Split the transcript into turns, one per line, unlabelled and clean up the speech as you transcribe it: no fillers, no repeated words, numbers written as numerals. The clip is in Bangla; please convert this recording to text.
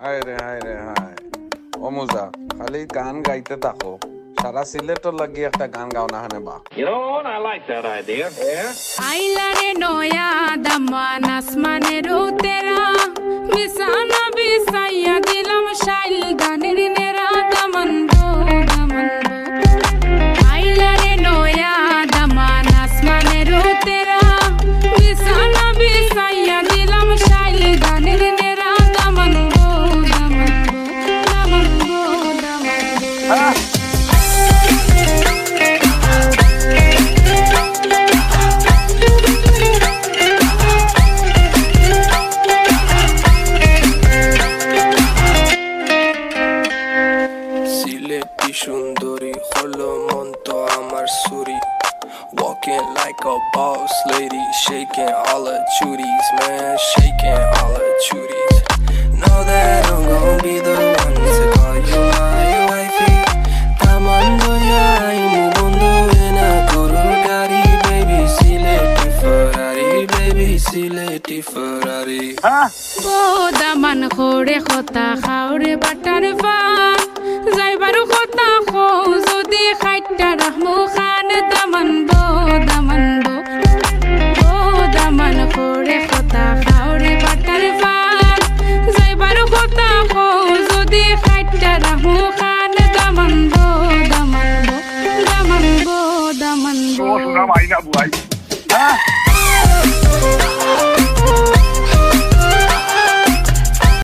হায় রে হায় রে হায় অমুজা খালি গান গাইতে থাকো সারা সিলেটর লাগি একটা গান গাও না হানে বা
You know what? I like that idea. Yeah.
আইলারে নয়া দামান আসমানের তেরা বিছানা বিছাইয়া দিলাম শাইল গানের নেরা দামান গো দামান গো আইলারে নয়া দামান আসমানের তেরা বিছানা বিছাইয়া দিলাম শাইল গানের নেরা দামান গো দামান গো দামান গো দামান গো
সিলেটি সুন্দরী হলো মন তো আমার সুরি Walking like a boss lady, shaking all her chuties, man, shaking all her chuties. Know that I'm gon' be the one to call you my wifey. Tamando ya imu bondo ena kurugari, baby, Sileti Ferrari, baby, Sileti Ferrari.
O Daman খোরে খতা খাওরে butter fun যাইবারু খতা খো যদি খাইটা রাহমু খান দামান বো দামান খোরে খতা খাওরে বাটার ফান যাইবারু খতা খো যদি খাইটা রাহমু খান দামান বো দামান বো দামান বো
Sono una vaina, guai.